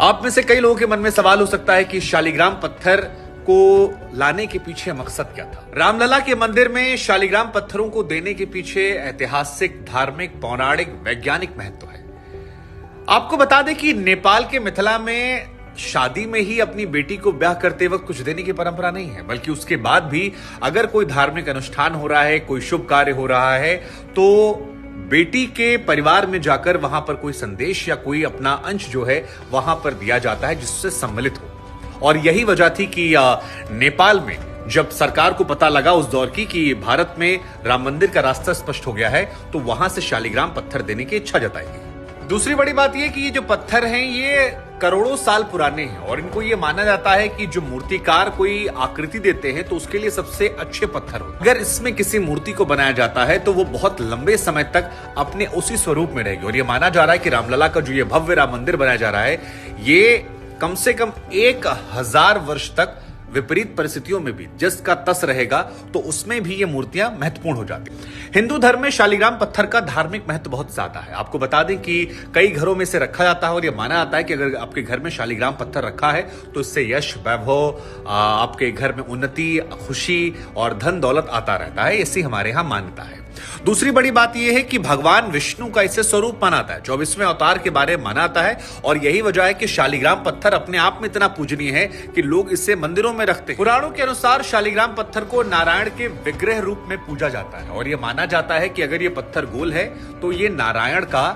आप में से कई लोगों के मन में सवाल हो सकता है कि शालिग्राम पत्थर को लाने के पीछे मकसद क्या था। रामलला के मंदिर में शालिग्राम पत्थरों को देने के पीछे ऐतिहासिक, धार्मिक, पौराणिक, वैज्ञानिक महत्व है। आपको बता दें कि नेपाल के मिथिला में शादी में ही अपनी बेटी को ब्याह करते वक्त कुछ देने की परंपरा नहीं है, बल्कि उसके बाद भी अगर कोई धार्मिक अनुष्ठान हो रहा है, कोई शुभ कार्य हो रहा है, तो बेटी के परिवार में जाकर वहां पर कोई संदेश या कोई अपना अंश जो है वहां पर दिया जाता है जिससे सम्मिलित हो। और यही वजह थी कि नेपाल में जब सरकार को पता लगा उस दौर की कि भारत में राम मंदिर का रास्ता स्पष्ट हो गया है, तो वहां से शालिग्राम पत्थर देने की इच्छा जताई गई। दूसरी बड़ी बात यह कि ये जो पत्थर हैं ये करोड़ों साल पुराने हैं और इनको ये माना जाता है कि जो मूर्तिकार कोई आकृति देते हैं तो उसके लिए सबसे अच्छे पत्थर हो। अगर इसमें किसी मूर्ति को बनाया जाता है तो वो बहुत लंबे समय तक अपने उसी स्वरूप में रहेगी। और ये माना जा रहा है कि रामलला का जो ये भव्य राम मंदिर बनाया जा रहा है, ये कम से कम 1000 वर्ष तक विपरीत परिस्थितियों में भी जिसका तस रहेगा तो उसमें भी ये मूर्तियां महत्वपूर्ण हो जाती हैं। हिंदू धर्म में शालिग्राम पत्थर का धार्मिक महत्व बहुत ज्यादा है। आपको बता दें कि कई घरों में से रखा जाता है और यह माना जाता है कि अगर आपके घर में शालिग्राम पत्थर रखा है तो इससे यश, वैभव, आपके घर में उन्नति, खुशी और धन दौलत आता रहता है। ऐसी हमारे यहां मान्यता है। दूसरी बड़ी बात यह है कि भगवान विष्णु का इसे स्वरूप माना जाता है, 24वें अवतार के बारे में माना जाता है और यही वजह है कि शालिग्राम पत्थर अपने आप में इतना पूजनीय है कि लोग इसे मंदिरों में रखते हैं। पुराणों के अनुसार शालिग्राम पत्थर को नारायण के विग्रह रूप में पूजा जाता है और यह माना जाता है कि अगर यह पत्थर गोल है तो यह नारायण का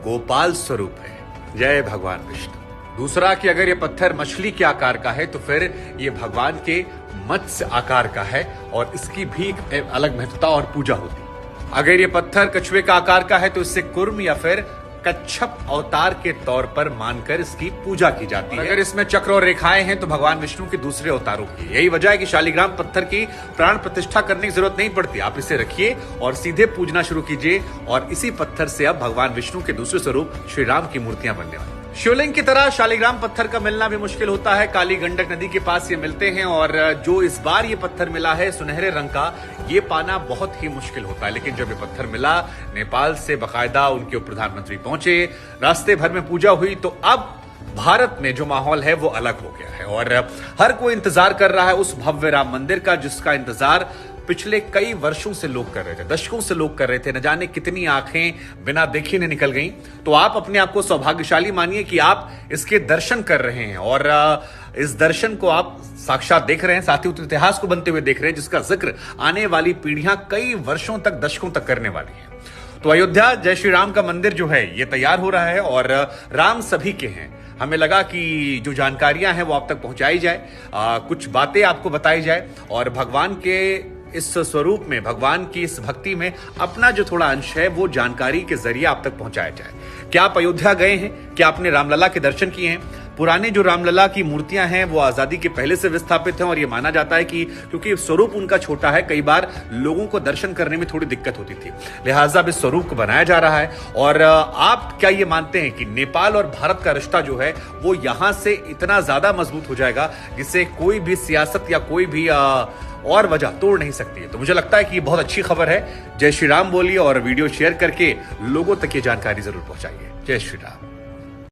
गोपाल स्वरूप है। जय भगवान विष्णु। दूसरा कि अगर यह पत्थर मछली के आकार का है तो फिर यह भगवान के मत्स्य आकार का है और इसकी भी एक अलग महत्वता और पूजा होती है। अगर ये पत्थर कछुए का आकार का है तो इससे कुर्म या फिर कच्छप अवतार के तौर पर मानकर इसकी पूजा की जाती है। अगर इसमें चक्र और रेखाएं हैं तो भगवान विष्णु के दूसरे अवतारों की। यही वजह है कि शालिग्राम पत्थर की प्राण प्रतिष्ठा करने की जरूरत नहीं पड़ती। आप इसे रखिए और सीधे पूजना शुरू कीजिए और इसी पत्थर से अब भगवान विष्णु के दूसरे स्वरूप श्री राम की मूर्तियां बनने वाली। शिवलिंग की तरह शालिग्राम पत्थर का मिलना भी मुश्किल होता है। काली गंडक नदी के पास ये मिलते हैं और जो इस बार ये पत्थर मिला है सुनहरे रंग का, ये पाना बहुत ही मुश्किल होता है। लेकिन जब ये पत्थर मिला, नेपाल से बकायदा उनके उप प्रधानमंत्री पहुंचे, रास्ते भर में पूजा हुई, तो अब भारत में जो माहौल है वो अलग हो गया है और हर कोई इंतजार कर रहा है उस भव्य राम मंदिर का, जिसका इंतजार पिछले कई वर्षों से लोग कर रहे थे, दशकों से लोग कर रहे थे। न जाने कितनी आंखें बिना देखे ने निकल गईं। तो आप अपने आप को सौभाग्यशाली मानिए कि आप इसके दर्शन कर रहे हैं और इस दर्शन को आप साक्षात देख रहे हैं, साथ ही उस इतिहास को बनते हुए देख रहे हैं जिसका जिक्र आने वाली पीढ़ियां कई वर्षों तक, दशकों तक करने वाली है। तो अयोध्या जय श्री राम का मंदिर जो है ये तैयार हो रहा है और राम सभी के हैं। हमें लगा कि जो जानकारियां हैं वो आप तक पहुंचाई जाए, कुछ बातें आपको बताई जाए और भगवान के इस स्वरूप में, भगवान की इस भक्ति में अपना जो थोड़ा अंश है वो जानकारी के जरिए आप तक पहुंचाया जाए। क्या आप अयोध्या गए हैं? क्या आपने रामलला के दर्शन किए हैं? पुराने जो रामलला की मूर्तियां हैं वो आजादी के पहले से विस्थापित हैं और ये माना जाता है कि क्योंकि स्वरूप उनका छोटा है, कई बार लोगों को दर्शन करने में थोड़ी दिक्कत होती थी, लिहाजा इस स्वरूप को बनाया जा रहा है। और आप क्या ये मानते हैं कि नेपाल और भारत का रिश्ता जो है वो यहां से इतना ज्यादा मजबूत हो जाएगा जिसे कोई भी सियासत या कोई भी और वजह तोड़ नहीं सकती है? तो मुझे लगता है कि ये बहुत अच्छी खबर है। जय श्री राम बोलिए और वीडियो शेयर करके लोगों तक ये जानकारी जरूर पहुंचाइए। जय श्री राम।